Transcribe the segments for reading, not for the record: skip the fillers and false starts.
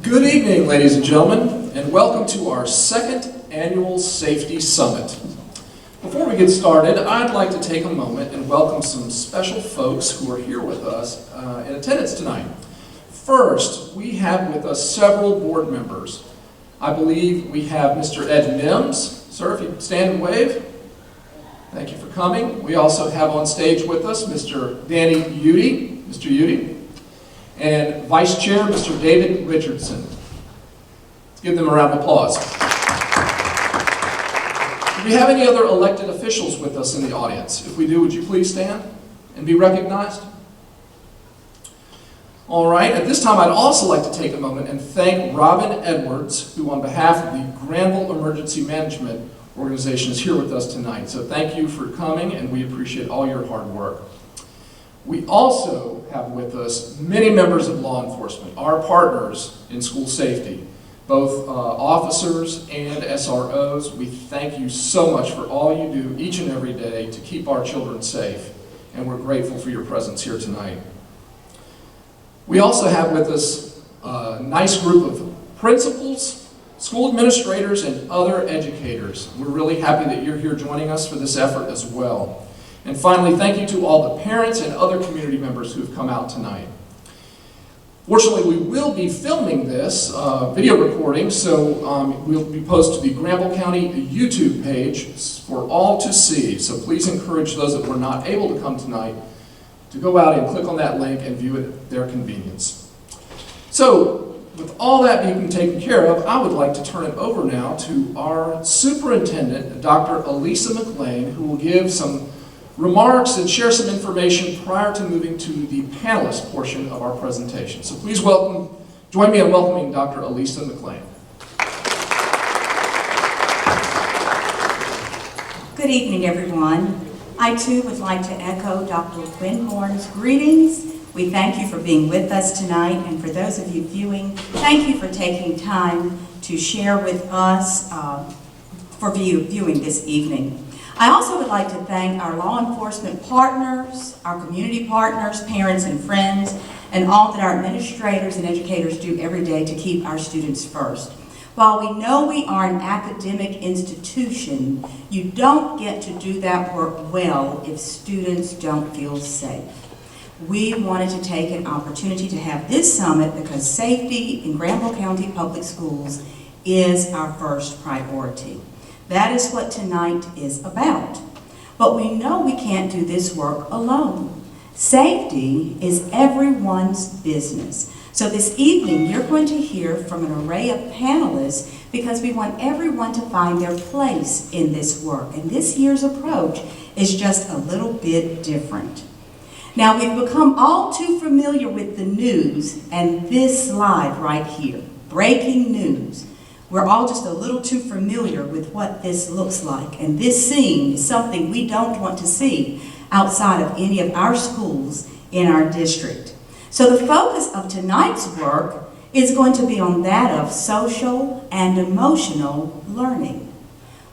Good evening, ladies and gentlemen, and welcome to our second annual Safety Summit. Before we get started, I'd like to take a moment and welcome some special folks who are here with us in attendance tonight. First, we have with us several board members. I believe we have Mr. Ed Mims. Sir, if you stand and wave. Thank you for coming. We also have on stage with us Mr. Danny Udy. Mr. Udy. And Vice Chair, Mr. David Richardson. Let's give them a round of applause. Do we have any other elected officials with us in the audience? If we do, would you please stand and be recognized? All right, at this time I'd also like to take a moment and thank Robin Edwards, who on behalf of the Granville Emergency Management Organization is here with us tonight. So thank you for coming, and we appreciate all your hard work. We also have with us many members of law enforcement, our partners in school safety, both officers and SROs. We thank you so much for all you do each and every day to keep our children safe, and we're grateful for your presence here tonight. We also have with us a nice group of principals, school administrators, and other educators. We're really happy that you're here joining us for this effort as well. And finally, thank you to all the parents and other community members who have come out tonight. Fortunately, we will be filming this video recording, so we'll be posted to the Granville County YouTube page for all to see. So please encourage those that were not able to come tonight to go out and click on that link and view it at their convenience. So, with all that being taken care of, I would like to turn it over now to our superintendent, Dr. Elisa McLean, who will give some remarks and share some information prior to moving to the panelist portion of our presentation. So please join me in welcoming Dr. Elisa McLean. Good evening, everyone. I too would like to echo Dr. Winhorn's greetings. We thank you for being with us tonight, and for those of you viewing, thank you for taking time to share with us for viewing this evening. I also would like to thank our law enforcement partners, our community partners, parents and friends, and all that our administrators and educators do every day to keep our students first. While we know we are an academic institution, you don't get to do that work well if students don't feel safe. We wanted to take an opportunity to have this summit because safety in Granville County Public Schools is our first priority. That is what tonight is about. But we know we can't do this work alone. Safety is everyone's business. So this evening, you're going to hear from an array of panelists because we want everyone to find their place in this work. And this year's approach is just a little bit different. Now, we've become all too familiar with the news and this slide right here, breaking news. We're all just a little too familiar with what this looks like. And this scene is something we don't want to see outside of any of our schools in our district. So the focus of tonight's work is going to be on that of social and emotional learning.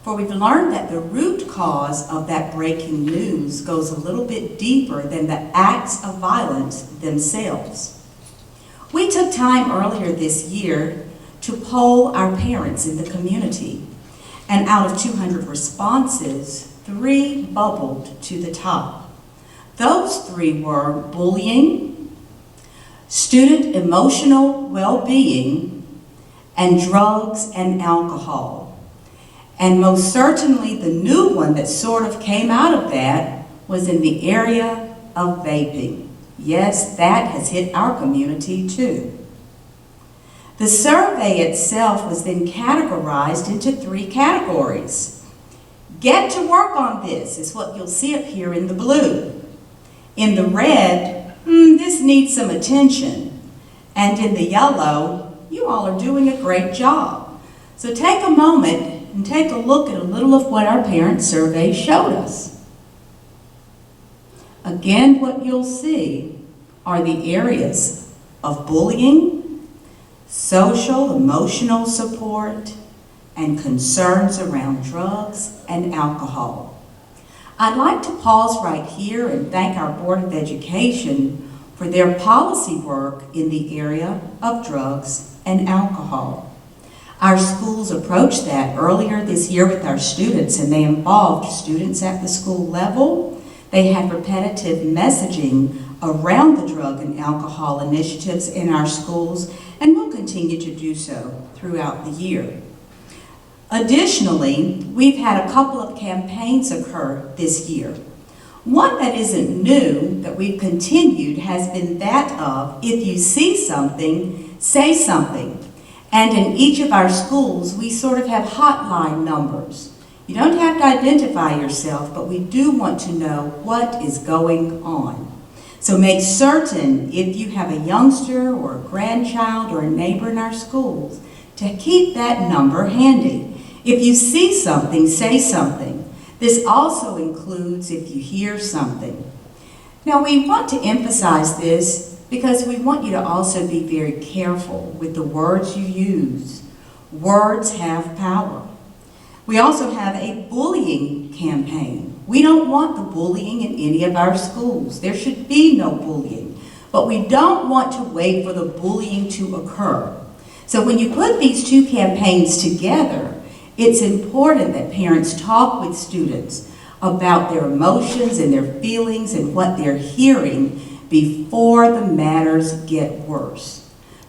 For we've learned that the root cause of that breaking news goes a little bit deeper than the acts of violence themselves. We took time earlier this year to poll our parents in the community, and out of 200 responses, 3 bubbled to the top. Those 3 were bullying, student emotional well-being, and drugs and alcohol. And most certainly the new one that sort of came out of that was in the area of vaping. Yes, that has hit our community too. The survey itself was then categorized into 3 categories. Get to work on this is what you'll see up here in the blue. In the red, this needs some attention. And in the yellow, you all are doing a great job. So take a moment and take a look at a little of what our parent survey showed us. Again, what you'll see are the areas of bullying, social, emotional support, and concerns around drugs and alcohol. I'd like to pause right here and thank our Board of Education for their policy work in the area of drugs and alcohol. Our schools approached that earlier this year with our students, and they involved students at the school level. They had repetitive messaging around the drug and alcohol initiatives in our schools, and will continue to do so throughout the year. Additionally, we've had a couple of campaigns occur this year. One that isn't new, that we've continued, has been that of, if you see something, say something. And in each of our schools, we sort of have hotline numbers. You don't have to identify yourself, but we do want to know what is going on. So make certain, if you have a youngster or a grandchild or a neighbor in our schools, to keep that number handy. If you see something, say something. This also includes if you hear something. Now, we want to emphasize this because we want you to also be very careful with the words you use. Words have power. We also have a bullying campaign. We don't want the bullying in any of our schools. There should be no bullying. But we don't want to wait for the bullying to occur. So when you put these two campaigns together, it's important that parents talk with students about their emotions and their feelings and what they're hearing before the matters get worse.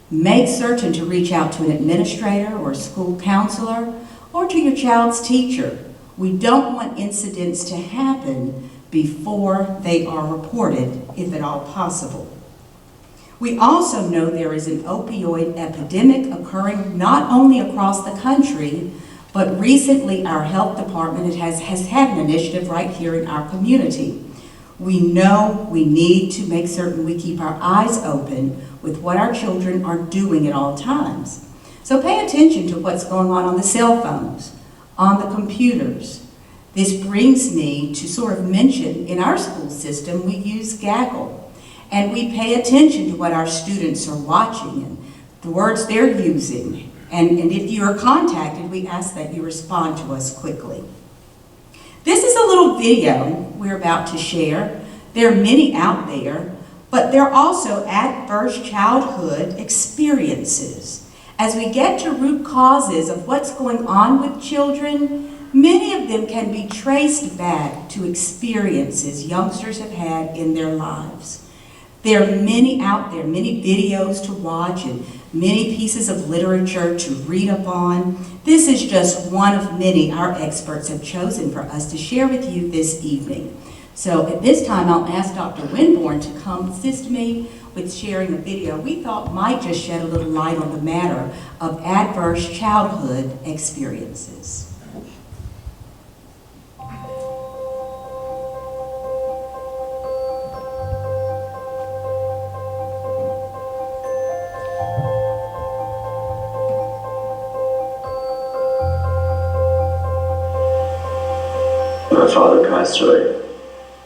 Make certain to reach out to an administrator or school counselor or to your child's teacher. We don't want incidents to happen before they are reported, if at all possible. We also know there is an opioid epidemic occurring not only across the country, but recently our health department has had an initiative right here in our community. We know we need to make certain we keep our eyes open with what our children are doing at all times. So pay attention to what's going on the cell phones, on the computers. This brings me to sort of mention, in our school system, we use Gaggle, and we pay attention to what our students are watching and the words they're using. And if you are contacted, we ask that you respond to us quickly. This is a little video we're about to share. There are many out there, but they're also adverse childhood experiences. As we get to root causes of what's going on with children, many of them can be traced back to experiences youngsters have had in their lives. There are many out there, many videos to watch and many pieces of literature to read upon. This is just one of many our experts have chosen for us to share with you this evening. So at this time, I'll ask Dr. Winborn to come assist me with sharing a video we thought might just shed a little light on the matter of adverse childhood experiences. My father passed away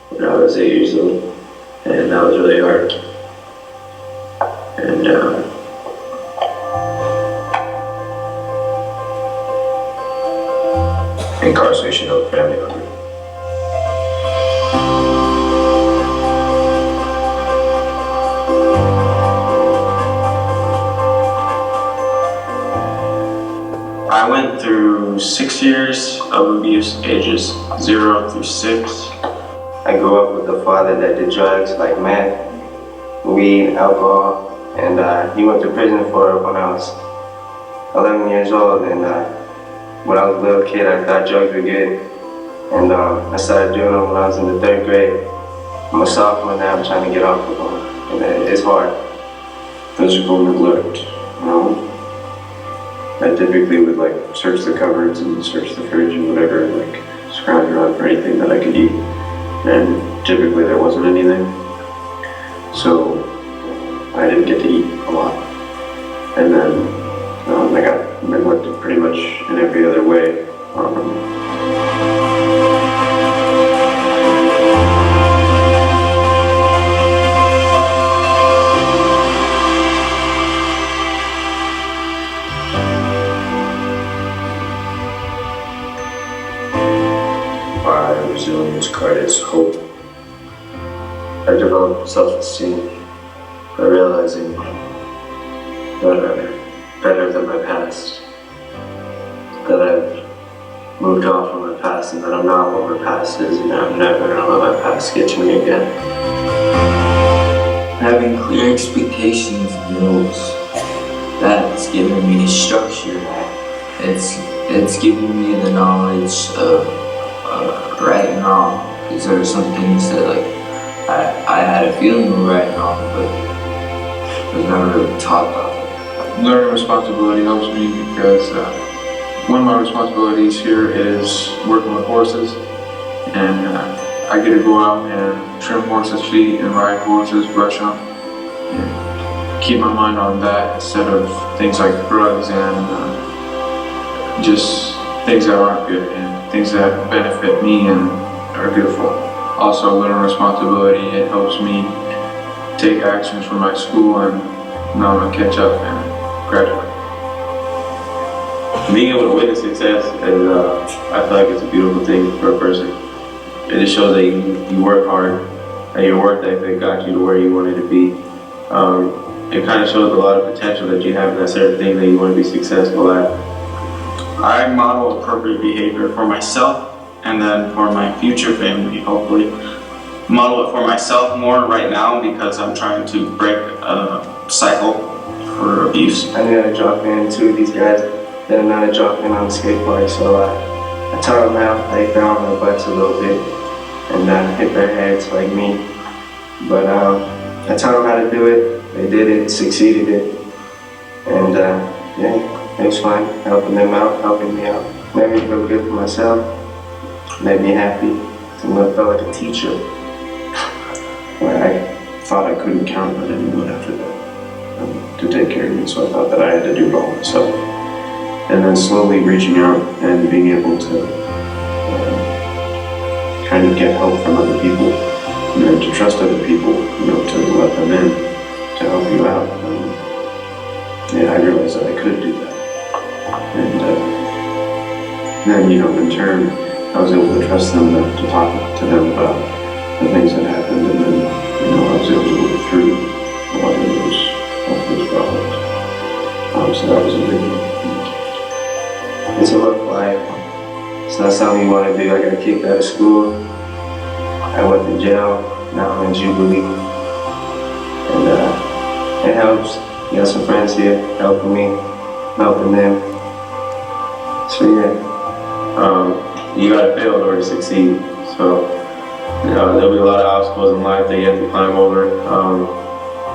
when I was 8 years old, and that was really hard. And incarceration of a family member. I went through 6 years of abuse, ages 0 through 6. I grew up with a father that did drugs like meth, weed, alcohol, and he went to prison for it when I was 11 years old. And when I was a little kid, I thought drugs were good, and I started doing them when I was in the 3rd grade. I'm a sophomore now, I'm trying to get off of them, and it's hard. Physical neglect, you know. I typically would like search the cupboards and search the fridge and whatever, like scrounge around for anything that I could eat. And typically there wasn't anything. So I didn't get to eat a lot. And then I got neglected pretty much in every other way. Resilience, credits, hope. I developed self-esteem by realizing that past and that I'm not what my past is, and I'm never gonna let my past get to me again. Having clear expectations and goals, that's giving me structure. It's giving me the knowledge of right and wrong, because there are some things that like I had a feeling were right and wrong, but I was never really taught about it. Learning responsibility helps me because one of my responsibilities here is working with horses, and I get to go out and trim horses' feet and ride horses, brush them, and keep my mind on that instead of things like drugs and just things that aren't good and things that benefit me and are good for me. Also, learning responsibility, it helps me take actions for my school, and now I'm gonna catch up and graduate. Being able to witness success, is, I feel like it's a beautiful thing for a person. It just shows that you work hard, and your work ethic got you to where you wanted to be. It kind of shows a lot of potential that you have in that certain thing that you want to be successful at. I model appropriate behavior for myself and then for my future family, hopefully. Model it for myself more right now because I'm trying to break a cycle for abuse. I knew how to drop in to these guys that are not a drop in on the skate park, so I taught them how they fell on their butts a little bit and hit their heads like me. But I taught them how to do it, they did it, succeeded it, and yeah. It was fun, helping them out, helping me out. Made me feel good for myself, made me happy. I felt like a teacher. Well, I thought I couldn't count on anyone after that to take care of me, so I thought that I had to do it all myself. And then slowly reaching out and being able to kind of get help from other people, to trust other people, to let them in, to help you out. I realized that I could do that. And then, in turn, I was able to trust them enough to talk to them about the things that happened, and then, I was able to work through a lot of those problems. So that was a big one. It's a rough life. It's not something you want to do. I got kicked out of school. I went to jail. Now I'm in Jubilee. And it helps. You got some friends here helping me, helping them. So yeah, you gotta fail in order to succeed. So there'll be a lot of obstacles in life that you have to climb over.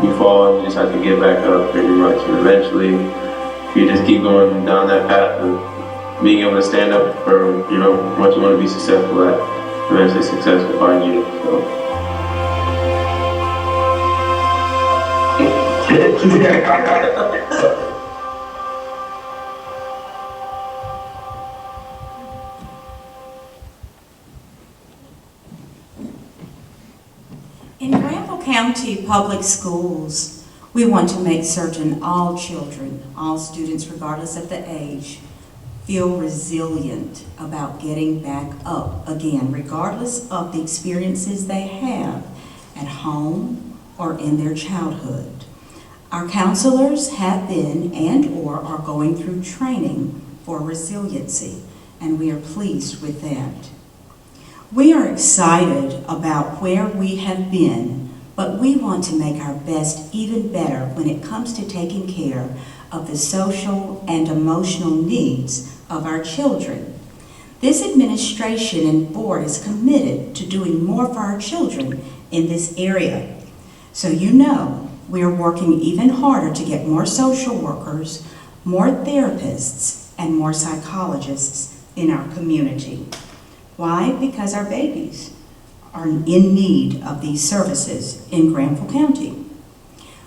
You fall and you just have to get back up pretty much. And eventually, if you just keep going down that path of being able to stand up for what you want to be successful at, eventually success will find you. So. In Granville County Public Schools, we want to make certain all children, all students regardless of the age, feel resilient about getting back up again, regardless of the experiences they have at home or in their childhood. Our counselors have been and/or are going through training for resiliency, and we are pleased with that. We are excited about where we have been, but we want to make our best even better when it comes to taking care of the social and emotional needs of our children. This administration and board is committed to doing more for our children in this area. So we are working even harder to get more social workers, more therapists, and more psychologists in our community. Why? Because our babies are in need of these services in Granville County.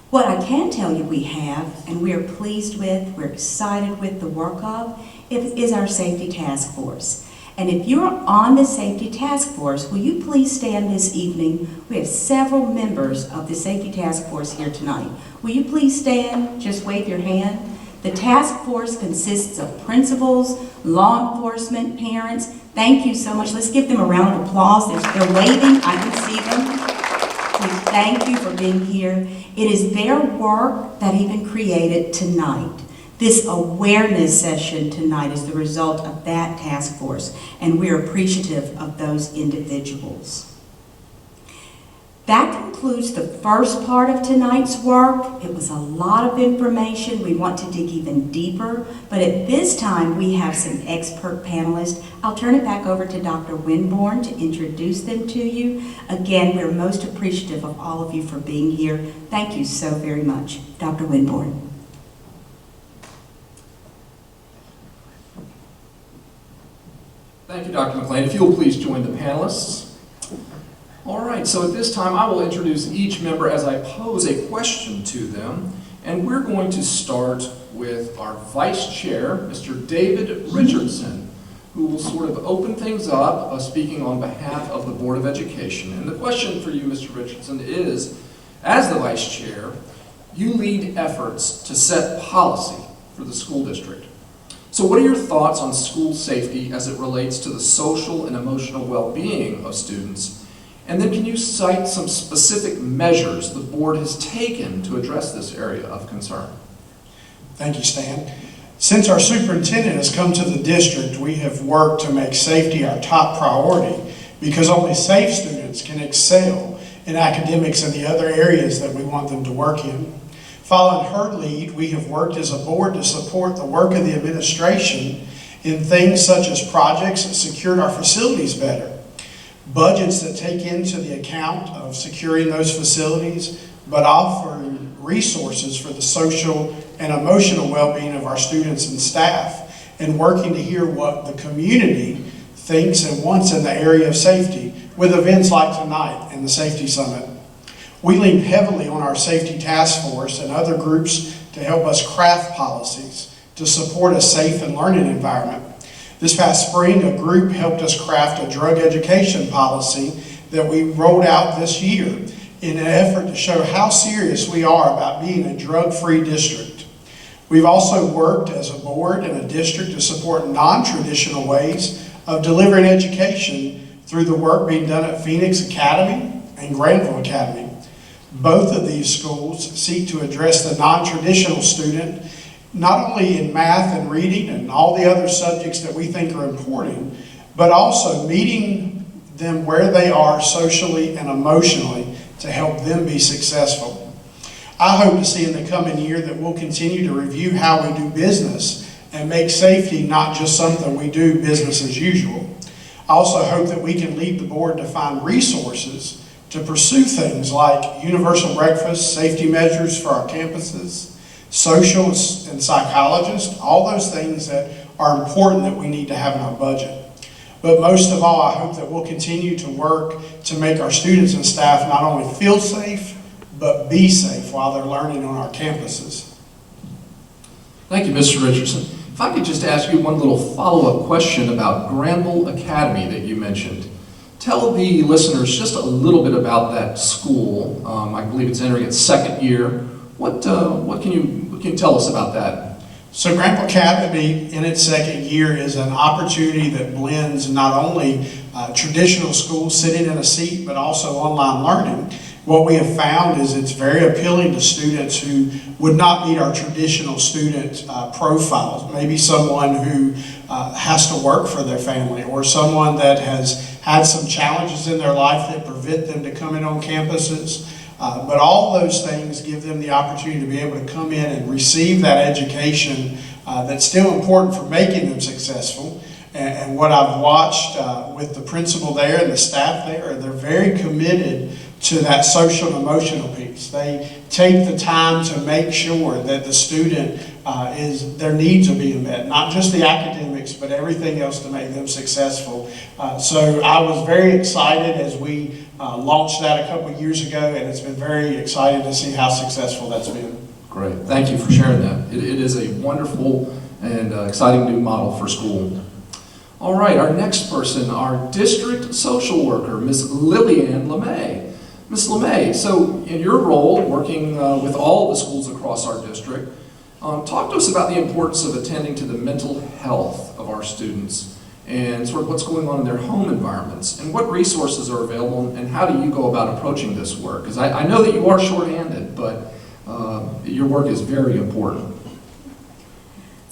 What I can tell you we have, and we are pleased with, we're excited with the work of, is our safety task force. And if you're on the safety task force, will you please stand this evening? We have several members of the safety task force here tonight. Will you please stand? Just wave your hand. The task force consists of principals, law enforcement, parents. Thank you so much. Let's give them a round of applause. They're waving. I can see them. We thank you for being here. It is their work that even created tonight. This awareness session tonight is the result of that task force, and we're appreciative of those individuals. That concludes the first part of tonight's work. It was a lot of information. We want to dig even deeper, but at this time we have some expert panelists. I'll turn it back over to Dr. Winborn to introduce them to you. Again, we're most appreciative of all of you for being here. Thank you so very much. Dr. Winborn. Thank you, Dr. McLean. If you'll please join the panelists. All right, so at this time I will introduce each member as I pose a question to them. And we're going to start with our Vice Chair, Mr. David Richardson, who will sort of open things up, speaking on behalf of the Board of Education. And the question for you, Mr. Richardson, is, as the Vice Chair, you lead efforts to set policy for the school district. So what are your thoughts on school safety as it relates to the social and emotional well-being of students? And then can you cite some specific measures the board has taken to address this area of concern? Thank you, Stan. Since our superintendent has come to the district, we have worked to make safety our top priority, because only safe students can excel in academics and the other areas that we want them to work in. Following her lead, we have worked as a board to support the work of the administration in things such as projects that secured our facilities better, budgets that take into the account of securing those facilities, but offering resources for the social and emotional well-being of our students and staff, and working to hear what the community thinks and wants in the area of safety with events like tonight and the Safety Summit. We lean heavily on our safety task force and other groups to help us craft policies to support a safe and learning environment. This past spring, a group helped us craft a drug education policy that we rolled out this year in an effort to show how serious we are about being a drug-free district. We've also worked as a board and a district to support non-traditional ways of delivering education through the work being done at Phoenix Academy and Granville Academy. Both of these schools seek to address the non-traditional student, not only in math and reading and all the other subjects that we think are important, but also meeting them where they are socially and emotionally to help them be successful. I hope to see in the coming year that we'll continue to review how we do business and make safety not just something we do business as usual. I also hope that we can lead the board to find resources to pursue things like universal breakfast, safety measures for our campuses, social and psychologists, all those things that are important that we need to have in our budget. But most of all, I hope that we'll continue to work to make our students and staff not only feel safe, but be safe while they're learning on our campuses. Thank you, Mr. Richardson. If I could just ask you one little follow-up question about Granville Academy that you mentioned. Tell the listeners just a little bit about that school. I believe it's entering its second year. What can you tell us about that? So Granville Academy in its second year is an opportunity that blends not only traditional schools sitting in a seat, but also online learning. What we have found is it's very appealing to students who would not meet our traditional student profiles. Maybe someone who has to work for their family, or someone that has had some challenges in their life that prevent them to come in on campuses. But all those things give them the opportunity to be able to come in and receive that education that's still important for making them successful. And what I've watched with the principal there and the staff there, they're very committed to that social and emotional piece. They take the time to make sure that the student their needs are being met, not just the academics, but everything else to make them successful. So I was very excited as we launched that a couple of years ago, and it's been very exciting to see how successful that's been. Great, thank you for sharing that. It is a wonderful and exciting new model for school. All right, our next person, our district social worker, Ms. Lillian LeMay. Ms. LeMay, so in your role working with all the schools across our district, talk to us about the importance of attending to the mental health of our students and sort of what's going on in their home environments and what resources are available and how do you go about approaching this work? Because I know that you are shorthanded, but your work is very important.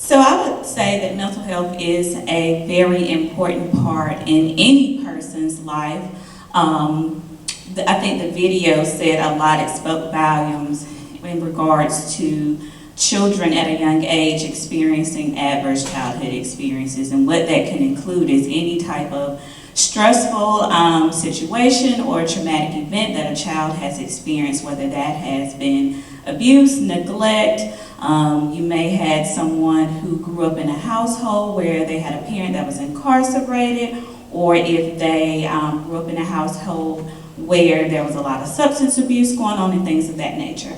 So I would say that mental health is a very important part in any person's life. I think the video said a lot, it spoke volumes in regards to children at a young age experiencing adverse childhood experiences, and what that can include is any type of stressful situation or traumatic event that a child has experienced, whether that has been abuse, neglect. You may have someone who grew up in a household where they had a parent that was incarcerated, or if they grew up in a household where there was a lot of substance abuse going on and things of that nature.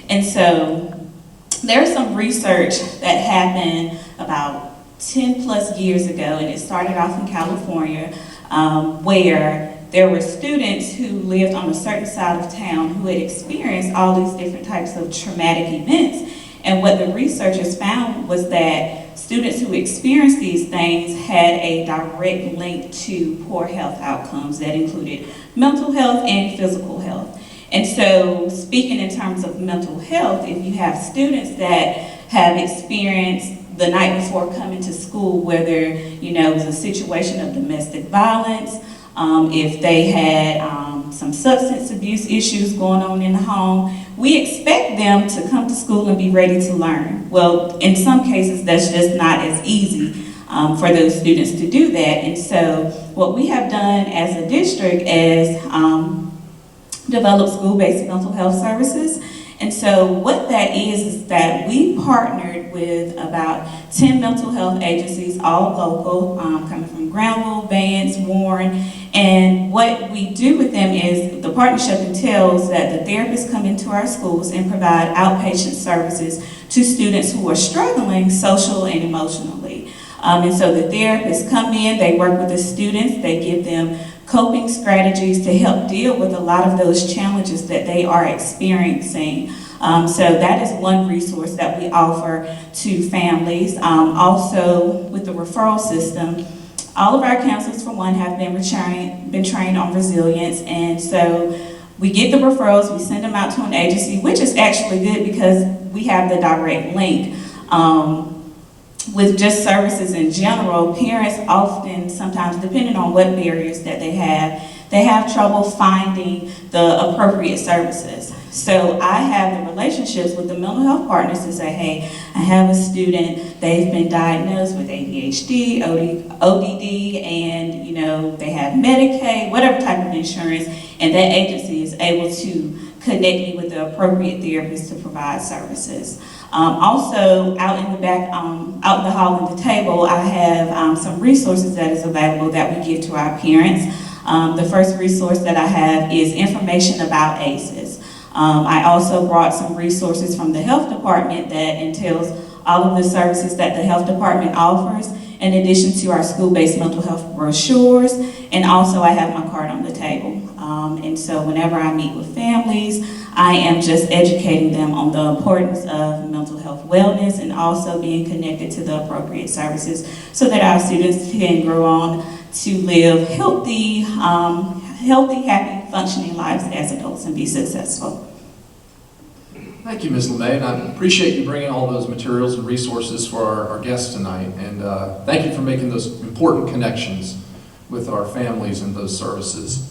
And so there's some research that happened about 10 plus years ago, and it started off in California, where there were students who lived on a certain side of town who had experienced all these different types of traumatic events. And what the researchers found was that students who experienced these things had a direct link to poor health outcomes that included mental health and physical health. And so, speaking in terms of mental health, if you have students that have experienced the night before coming to school, whether it was a situation of domestic violence, if they had some substance abuse issues going on in the home, we expect them to come to school and be ready to learn. Well, in some cases, that's just not as easy for those students to do that. And so what we have done as a district is develop school-based mental health services. And so what that is that we partnered with about 10 mental health agencies, all local, coming from Granville, Vance, Warren. And what we do with them is the partnership entails that the therapists come into our schools and provide outpatient services to students who are struggling social and emotionally. And so the therapists come in, they work with the students, they give them coping strategies to help deal with a lot of those challenges that they are experiencing. So that is one resource that we offer to families. Also, with the referral system, all of our counselors, for one, have been trained on resilience, and so we get the referrals, we send them out to an agency, which is actually good because we have the direct link. With just services in general, parents often, sometimes depending on what barriers that they have trouble finding the appropriate services. So I have the relationships with the mental health partners to say, hey, I have a student, they've been diagnosed with ADHD, ODD, and they have Medicaid, whatever type of insurance, and that agency is able to connect me with the appropriate therapist to provide services. Also, out in the back, out in the hall at the table, I have some resources that is available that we give to our parents. The first resource that I have is information about ACEs. I also brought some resources from the health department that entails all of the services that the health department offers, in addition to our school-based mental health brochures, and also I have my card on the table. And so whenever I meet with families, I am just educating them on the importance of mental health wellness and also being connected to the appropriate services so that our students can grow on to live healthy, happy, functioning lives as adults and be successful. Thank you, Ms. LeMay, and I appreciate you bringing all those materials and resources for our guests tonight, and thank you for making those important connections with our families and those services.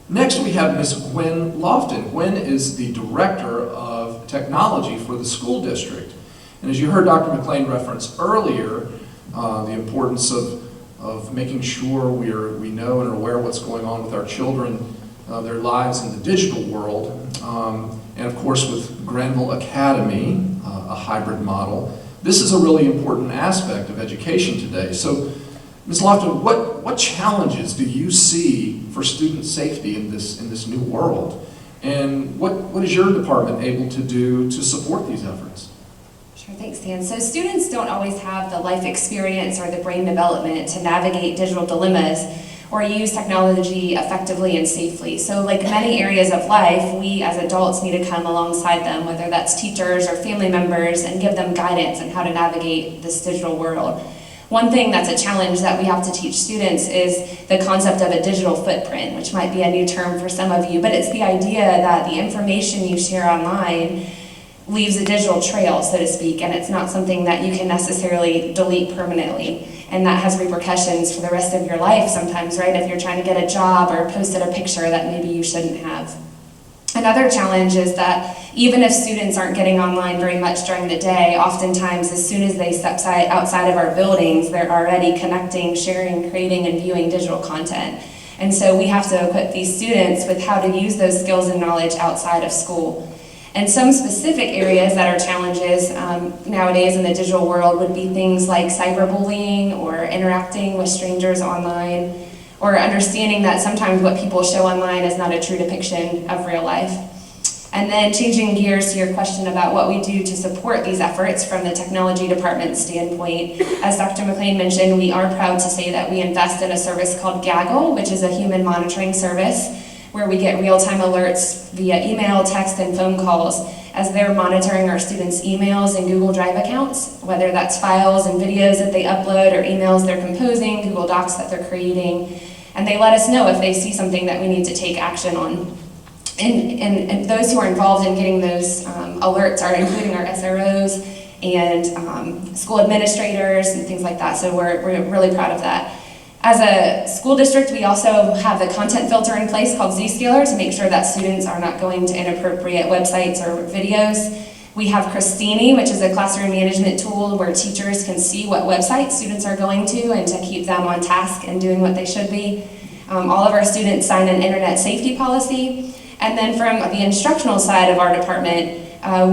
Next, we have Ms. Gwen Lofton. Gwen is the Director of Technology for the school district. And as you heard Dr. McLean reference earlier, the importance of making sure we know and are aware of what's going on with our children, their lives in the digital world. And of course, with Granville Academy, a hybrid model, this is a really important aspect of education today. So, Ms. Lofton, what challenges do you see for student safety in this new world? And what is your department able to do to support these efforts? Sure, thanks, Dan. So students don't always have the life experience or the brain development to navigate digital dilemmas or use technology effectively and safely. So like many areas of life, we as adults need to come alongside them, whether that's teachers or family members, and give them guidance on how to navigate this digital world. One thing that's a challenge that we have to teach students is the concept of a digital footprint, which might be a new term for some of you, but it's the idea that the information you share online leaves a digital trail, so to speak, and it's not something that you can necessarily delete permanently. And that has repercussions for the rest of your life sometimes, right? If you're trying to get a job or posted a picture that maybe you shouldn't have. Another challenge is that even if students aren't getting online very much during the day, oftentimes as soon as they step outside of our buildings, they're already connecting, sharing, creating, and viewing digital content. And so we have to equip these students with how to use those skills and knowledge outside of school. And some specific areas that are challenges nowadays in the digital world would be things like cyberbullying or interacting with strangers online, or understanding that sometimes what people show online is not a true depiction of real life. And then changing gears to your question about what we do to support these efforts from the technology department standpoint. As Dr. McLean mentioned, we are proud to say that we invest in a service called Gaggle, which is a human monitoring service where we get real-time alerts via email, text, and phone calls as they're monitoring our students' emails and Google Drive accounts, whether that's files and videos that they upload or emails they're composing, Google Docs that they're creating. And they let us know if they see something that we need to take action on. And those who are involved in getting those alerts are including our SROs and school administrators and things like that, so we're really proud of that. As a school district, we also have a content filter in place called Zscaler to make sure that students are not going to inappropriate websites or videos. We have Christini, which is a classroom management tool where teachers can see what websites students are going to and to keep them on task and doing what they should be. All of our students sign an internet safety policy. And then from the instructional side of our department,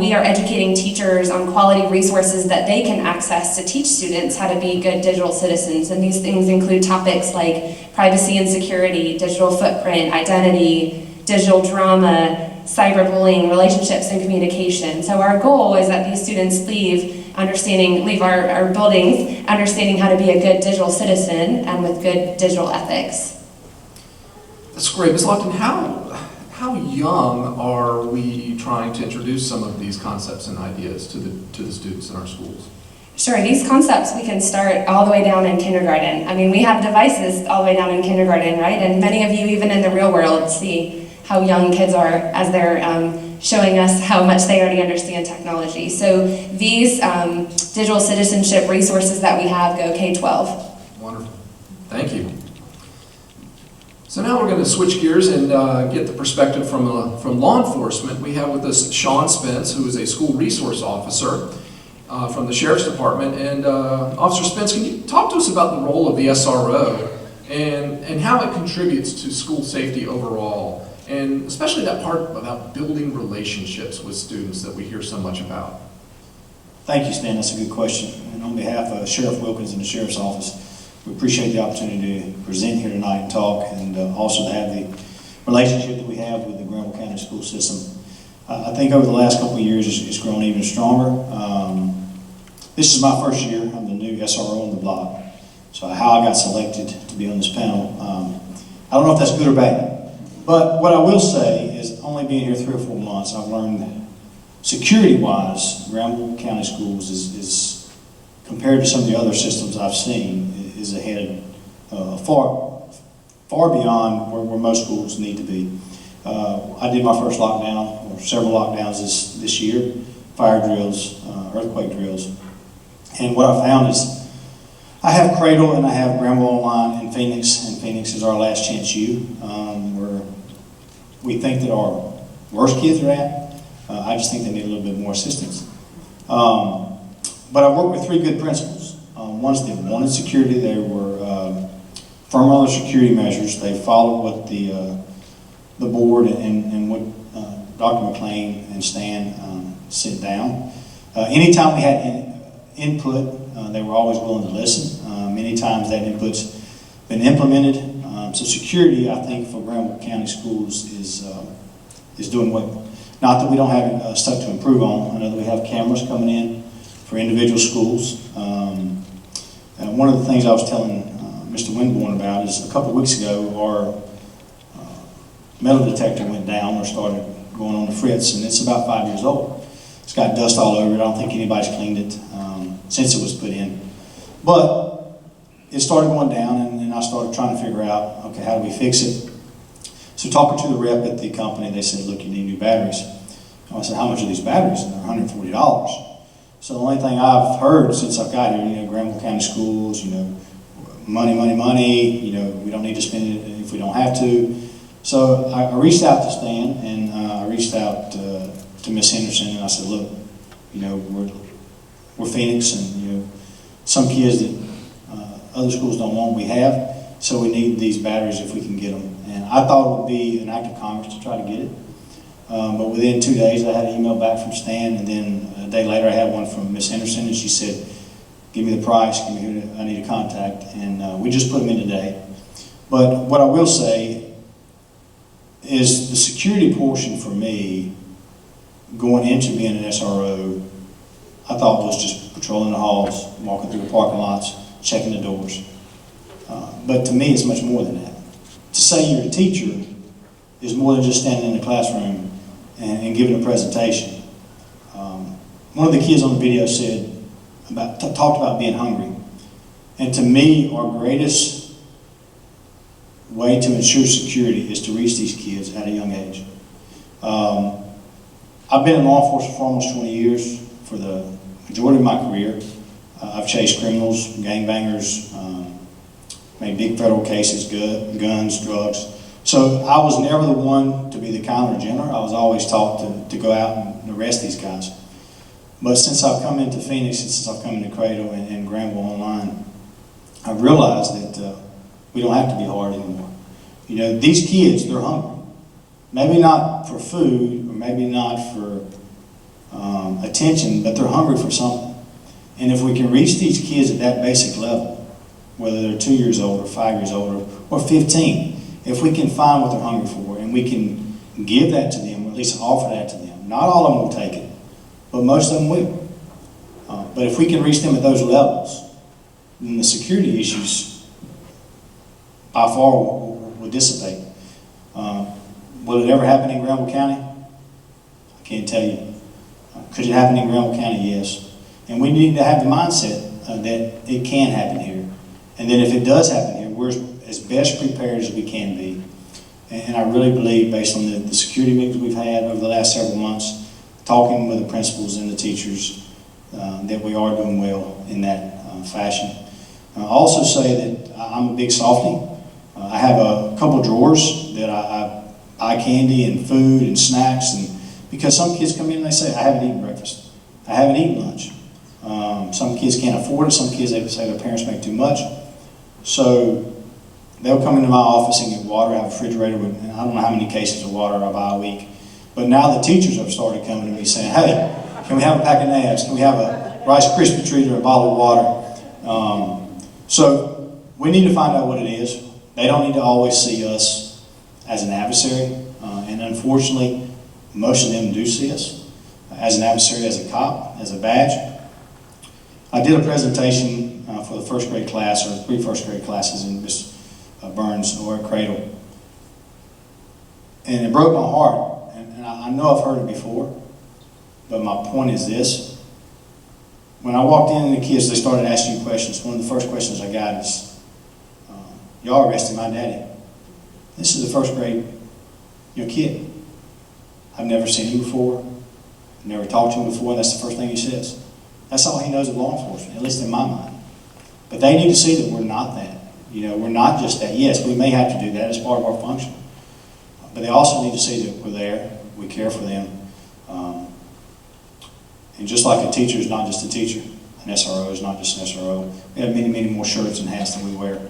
we are educating teachers on quality resources that they can access to teach students how to be good digital citizens. And these things include topics like privacy and security, digital footprint, identity, digital drama, cyberbullying, relationships, and communication. So our goal is that these students leave our buildings understanding how to be a good digital citizen and with good digital ethics. That's great. Ms. Lockton, how young are we trying to introduce some of these concepts and ideas to the students in our schools? Sure, these concepts we can start all the way down in kindergarten. I mean, we have devices all the way down in kindergarten, right? And many of you, even in the real world, see how young kids are as they're showing us how much they already understand technology. So these digital citizenship resources that we have go K-12. Wonderful. Thank you. So now we're going to switch gears and get the perspective from law enforcement. We have with us Sean Spence, who is a school resource officer from the Sheriff's Department. And Officer Spence, can you talk to us about the role of the SRO and how it contributes to school safety overall, and especially that part about building relationships with students that we hear so much about? Thank you, Stan. That's a good question. And on behalf of Sheriff Wilkins and the Sheriff's Office, we appreciate the opportunity to present here tonight and talk, and also to have the relationship that we have with the Granville County school system. I think over the last couple of years, it's grown even stronger. This is my first year. I'm the new SRO on the block. So how I got selected to be on this panel, I don't know if that's good or bad. But what I will say is, only being here 3 or 4 months, I've learned that security-wise, Granville County Schools is compared to some of the other systems I've seen, is ahead far beyond where most schools need to be. I did my first lockdown, or several lockdowns this year, fire drills, earthquake drills. And what I found is I have Cradle and I have Granville Online in Phoenix, and Phoenix is our last chance U, where we think that our worst kids are at. I just think they need a little bit more assistance. But I worked with 3 good principals. One's they wanted security. They were firm on their security measures. They followed what the board and what Dr. McLean and Stan sit down. Anytime we had input, they were always willing to listen. Many times that input's been implemented. So security, I think, for Granville County Schools is doing what. Not that we don't have stuff to improve on. I know that we have cameras coming in for individual schools. One of the things I was telling Mr. Winborn about is a couple of weeks ago, our metal detector went down or started going on the fritz, and it's about 5 years old. It's got dust all over it. I don't think anybody's cleaned it since it was put in. But it started going down, and I started trying to figure out, okay, how do we fix it? So talking to the rep at the company, they said, look, you need new batteries. I said, how much are these batteries? And they're $140. So the only thing I've heard since I've got here, you know, Granville County Schools, you know, money, money, money, you know, we don't need to spend it if we don't have to. So I reached out to Stan, and I reached out to Miss Henderson, and I said, look, you know, we're Phoenix, and, you know, some kids that other schools don't want, we have, so we need these batteries if we can get them. And I thought it would be an act of Congress to try to get it. But within 2 days, I had an email back from Stan, and then a day later, I had one from Miss Henderson, and she said, give me the price, give me who I need to contact, and we just put them in today. But what I will say is the security portion for me, going into being an SRO, I thought was just patrolling the halls, walking through the parking lots, checking the doors. But to me, it's much more than that. To say you're a teacher is more than just standing in the classroom and giving a presentation. One of the kids on the video said, talked about being hungry. And to me, our greatest way to ensure security is to reach these kids at a young age. I've been in law enforcement for almost 20 years. For the majority of my career, I've chased criminals, gangbangers, made big federal cases, guns, drugs. So I was never the one to be the counter general. I was always taught to go out and arrest these guys. But since I've come into Phoenix, and since I've come into Cradle and Granville Online, I've realized that we don't have to be hard anymore. You know, these kids, they're hungry. Maybe not for food, or maybe not for attention, but they're hungry for something. And if we can reach these kids at that basic level, whether they're 2 years old or 5 years old or 15, if we can find what they're hungry for and we can give that to them, or at least offer that to them, not all of them will take it, but most of them will. But if we can reach them at those levels, then the security issues by far will dissipate. Will it ever happen in Granville County? I can't tell you. Could it happen in Granville County? Yes. And we need to have the mindset that it can happen here. And then if it does happen here, we're as best prepared as we can be. And I really believe, based on the security meetings we've had over the last several months, talking with the principals and the teachers, that we are doing well in that fashion. I also say that I'm a big softie. I have a couple drawers that I buy candy and food and snacks, and because some kids come in and they say, I haven't eaten breakfast, I haven't eaten lunch. Some kids can't afford it. Some kids, they say their parents make too much. So they'll come into my office and get water. I have a refrigerator with, I don't know how many cases of water I buy a week. But now the teachers have started coming to me saying, hey, can we have a pack of nabs? Can we have a Rice Krispie treat or a bottle of water? So we need to find out what it is. They don't need to always see us as an adversary. And unfortunately, most of them do see us as an adversary, as a cop, as a badge. I did a presentation for the first grade class, or 3 first grade classes in Miss Burns or at Cradle. And it broke my heart. And I know I've heard it before, but my point is this. When I walked in and the kids, they started asking questions. One of the first questions I got is, y'all arrested my daddy. This is a first grade kid. I've never seen him before. I've never talked to him before, and that's the first thing he says. That's all he knows of law enforcement, at least in my mind. But they need to see that we're not that. You know, we're not just that. Yes, we may have to do that as part of our function. But they also need to see that we're there, we care for them. And just like a teacher is not just a teacher, an SRO is not just an SRO. We have many, many more shirts and hats than we wear.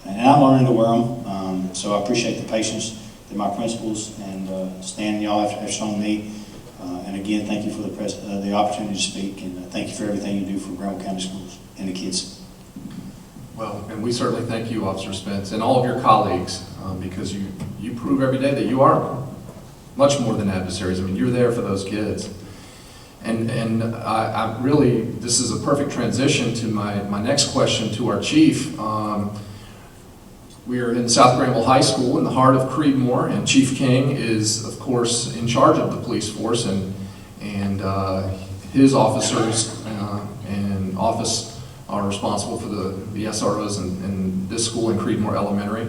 And I'm learning to wear them, so I appreciate the patience that my principals and Stan and y'all have shown me. And again, thank you for the opportunity to speak, and thank you for everything you do for Granville County Schools and the kids. Well, and we certainly thank you, Officer Spence, and all of your colleagues, because you prove every day that you are much more than adversaries. I mean, you're there for those kids. And I really, this is a perfect transition to my next question to our chief. We are in South Granville High School in the heart of Creedmoor, and Chief King is, of course, in charge of the police force, and his officers and office are responsible for the SROs in this school in Creedmoor Elementary.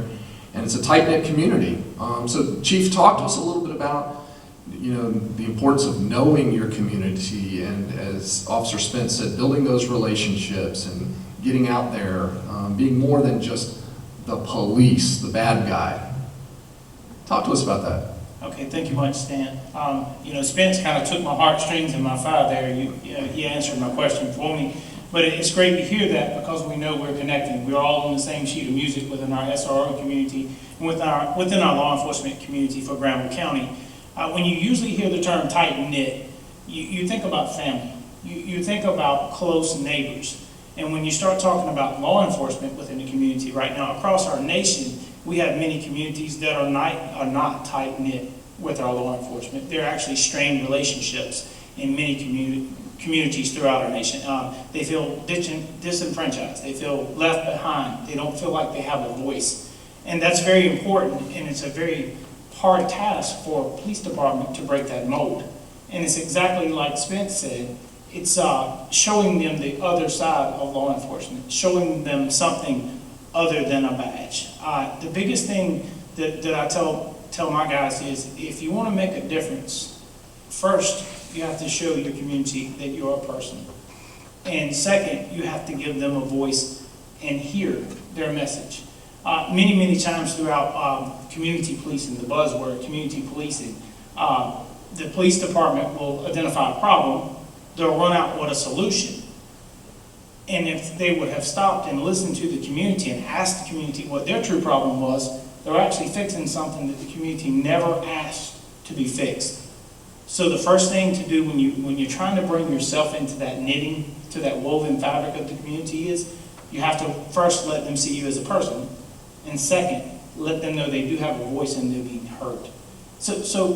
And it's a tight-knit community. So Chief, talk to us a little bit about you know, the importance of knowing your community, and as Officer Spence said, building those relationships and getting out there, being more than just the police, the bad guy. Talk to us about that. Okay, thank you much, Stan. You know, Spence kind of took my heartstrings and my fire there. He answered my question for me. But it's great to hear that, because we know we're connecting. We're all on the same sheet of music within our SRO community and within our law enforcement community for Granville County. When you usually hear the term tight-knit, you think about family. You think about close neighbors. And when you start talking about law enforcement within the community right now, across our nation, we have many communities that are not tight-knit with our law enforcement. They're actually strained relationships in many communities throughout our nation. They feel disenfranchised. They feel left behind. They don't feel like they have a voice. And that's very important, and it's a very hard task for a police department to break that mold. And it's exactly like Spence said, it's showing them the other side of law enforcement, showing them something other than a badge. The biggest thing that I tell my guys is, if you want to make a difference, first, you have to show your community that you're a person. And second, you have to give them a voice and hear their message. Many times throughout community policing, the buzzword community policing, the police department will identify a problem, they'll run out with a solution. And if they would have stopped and listened to the community and asked the community what their true problem was, they're actually fixing something that the community never asked to be fixed. So the first thing to do when you're trying to bring yourself into that knitting, to that woven fabric of the community, is you have to first let them see you as a person, and second, let them know they do have a voice and they're being heard.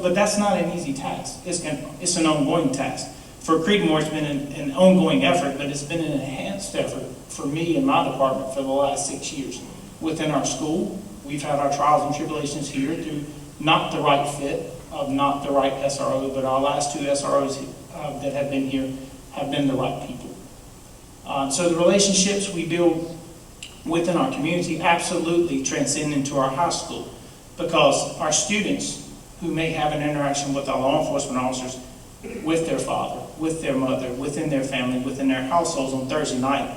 But that's not an easy task. It's an ongoing task. For Creedmoor, it's been an ongoing effort, but it's been an enhanced effort for me and my department for the last 6 years. Within our school, we've had our trials and tribulations here through not the right fit of not the right SRO, but our last 2 SROs that have been here have been the right people. So the relationships we build within our community absolutely transcend into our high school, because our students who may have an interaction with our law enforcement officers, with their father, with their mother, within their family, within their households on Thursday night,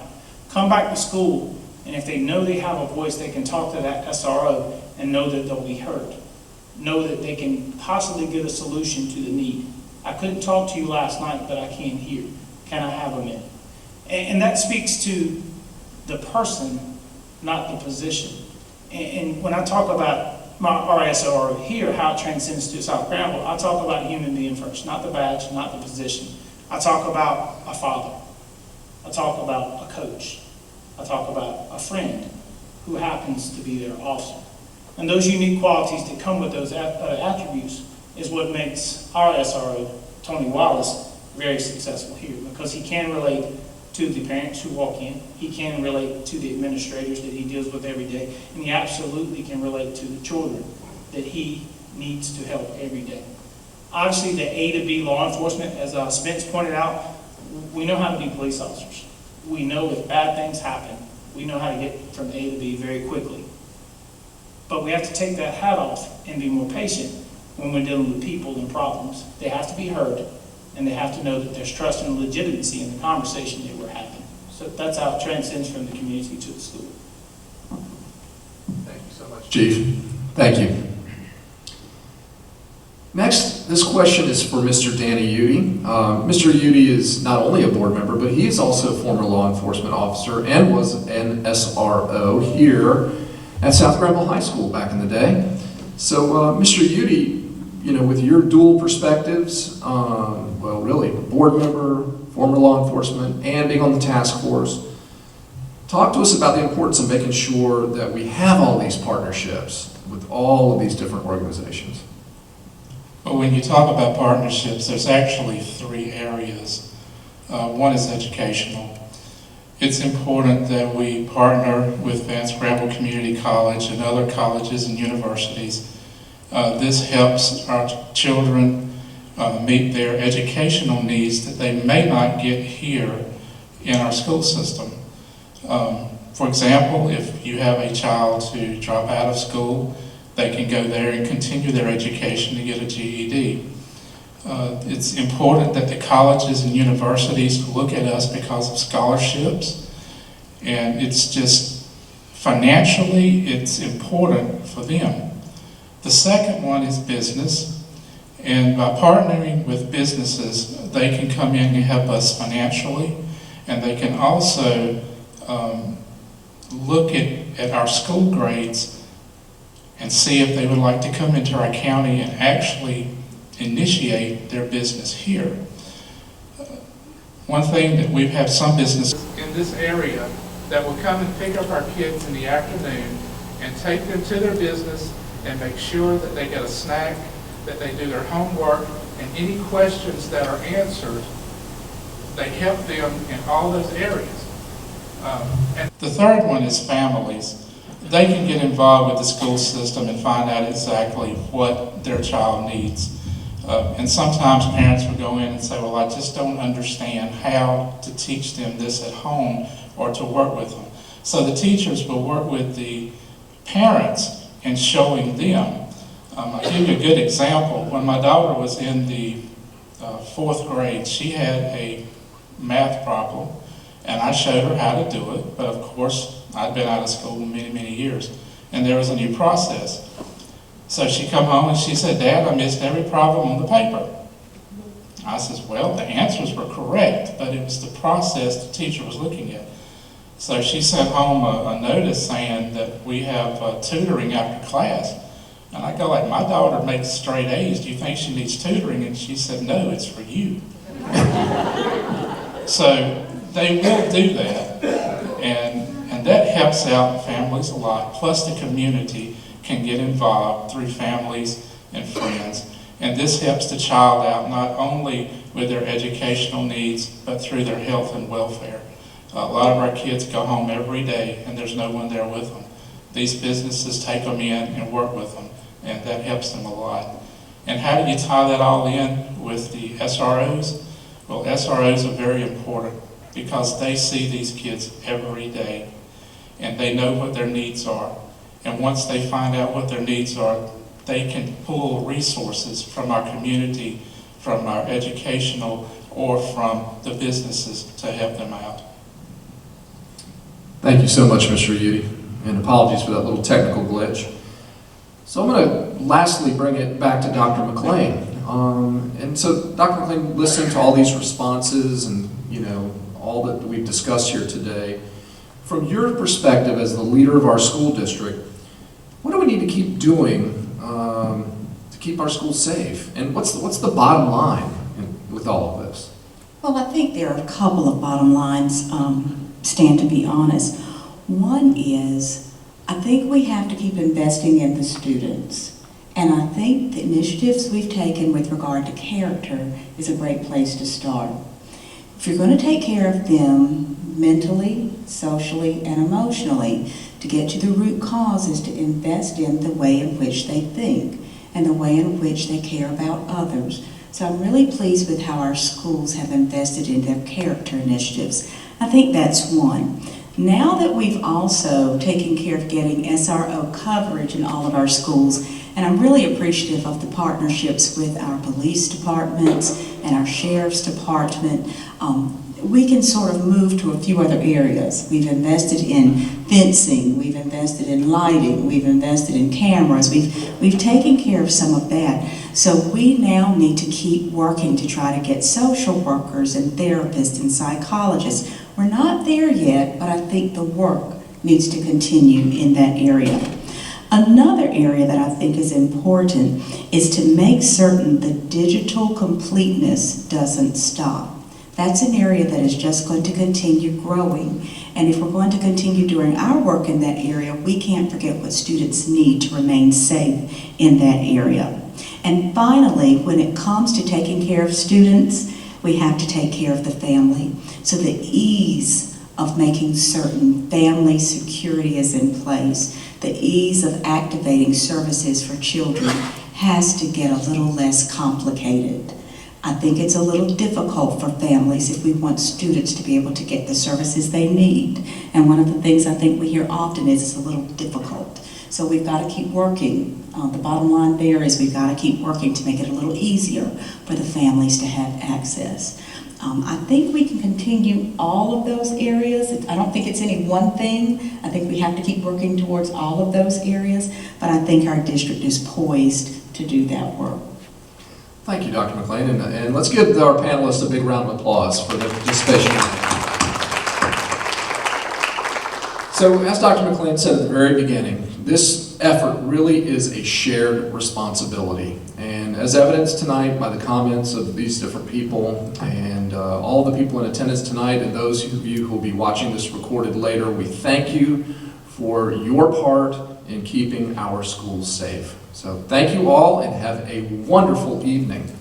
come back to school, and if they know they have a voice, they can talk to that SRO and know that they'll be heard. Know that they can possibly get a solution to the need. I couldn't talk to you last night, but I can here. Can I have a minute? And that speaks to the person, not the position. And when I talk about my RSO here, how it transcends to South Granville, I talk about a human being first, not the badge, not the position. I talk about a father. I talk about a coach. I talk about a friend who happens to be their officer. And those unique qualities that come with those attributes is what makes our SRO, Tony Wallace, very successful here, because he can relate to the parents who walk in, he can relate to the administrators that he deals with every day, and he absolutely can relate to the children that he needs to help every day. Obviously, the A to B law enforcement, as Spence pointed out, we know how to be police officers. We know if bad things happen, we know how to get from A to B very quickly. But we have to take that hat off and be more patient when we're dealing with people and problems. They have to be heard, and they have to know that there's trust and legitimacy in the conversation that we're having. So that's how it transcends from the community to the school. Thank you so much, Chief. Thank you. Next, this question is for Mr. Danny Udy. Mr. Udy is not only a board member, but he is also a former law enforcement officer and was an SRO here at South Granville High School back in the day. So, Mr. Udy, you know, with your dual perspectives, well, really, board member, former law enforcement, and being on the task force, talk to us about the importance of making sure that we have all these partnerships with all of these different organizations. Well, when you talk about partnerships, there's actually 3 areas. One is educational. It's important that we partner with Vance Granville Community College and other colleges and universities. This helps our children meet their educational needs that they may not get here in our school system. For example, if you have a child to drop out of school, they can go there and continue their education to get a GED. It's important that the colleges and universities look at us because of scholarships, and it's just financially, it's important for them. The second one is business, and by partnering with businesses, they can come in and help us financially, and they can also look at our school grades and see if they would like to come into our county and actually initiate their business here. One thing that we've had some businesses in this area that will come and pick up our kids in the afternoon and take them to their business and make sure that they get a snack, that they do their homework, and any questions that are answered, they help them in all those areas. And the third one is families. They can get involved with the school system and find out exactly what their child needs. And sometimes parents will go in and say, well, I just don't understand how to teach them this at home or to work with them. So the teachers will work with the parents in showing them. I'll give you a good example. When my daughter was in the 4th grade, she had a math problem, and I showed her how to do it, but of course, I'd been out of school many, many years, and there was a new process. So she come home and she said, Dad, I missed every problem on the paper. I says, well, the answers were correct, but it was the process the teacher was looking at. So she sent home a notice saying that we have tutoring after class. And I go like, my daughter makes straight A's. Do you think she needs tutoring? And she said, no, it's for you. So they will do that. And that helps out families a lot. Plus the community can get involved through families and friends. And this helps the child out not only with their educational needs, but through their health and welfare. A lot of our kids go home every day and there's no one there with them. These businesses take them in and work with them, and that helps them a lot. And how do you tie that all in with the SROs? Well, SROs are very important because they see these kids every day and they know what their needs are. And once they find out what their needs are, they can pull resources from our community, from our educational, or from the businesses to help them out. Thank you so much, Mr. Udy, and apologies for that little technical glitch. So I'm going to lastly bring it back to Dr. McLean. And so Dr. McLean, listening to all these responses and, all that we've discussed here today, from your perspective as the leader of our school district, what do we need to keep doing to keep our schools safe? And what's the bottom line with all of this? Well, I think there are a couple of bottom lines, Stan, to be honest. One is, I think we have to keep investing in the students. And I think the initiatives we've taken with regard to character is a great place to start. If you're going to take care of them mentally, socially, and emotionally, to get to the root cause is to invest in the way in which they think and the way in which they care about others. So I'm really pleased with how our schools have invested in their character initiatives. I think that's one. Now that we've also taken care of getting SRO coverage in all of our schools, and I'm really appreciative of the partnerships with our police departments and our sheriff's department, we can sort of move to a few other areas. We've invested in fencing, we've invested in lighting, we've invested in cameras, we've taken care of some of that. So we now need to keep working to try to get social workers and therapists and psychologists. We're not there yet, but I think the work needs to continue in that area. Another area that I think is important is to make certain the digital completeness doesn't stop. That's an area that is just going to continue growing. And if we're going to continue doing our work in that area, we can't forget what students need to remain safe in that area. And finally, when it comes to taking care of students, we have to take care of the family. So the ease of making certain family security is in place, the ease of activating services for children has to get a little less complicated. I think it's a little difficult for families if we want students to be able to get the services they need. And one of the things I think we hear often is it's a little difficult. So we've got to keep working. The bottom line there is we've got to keep working to make it a little easier for the families to have access. I think we can continue all of those areas. I don't think it's any one thing. I think we have to keep working towards all of those areas, but I think our district is poised to do that work. Thank you, Dr. McLean, and let's give our panelists a big round of applause for their participation. So, as Dr. McLean said at the very beginning, this effort really is a shared responsibility. And as evidenced tonight by the comments of these different people and all the people in attendance tonight and those of you who will be watching this recorded later, we thank you for your part in keeping our schools safe. So thank you all and have a wonderful evening.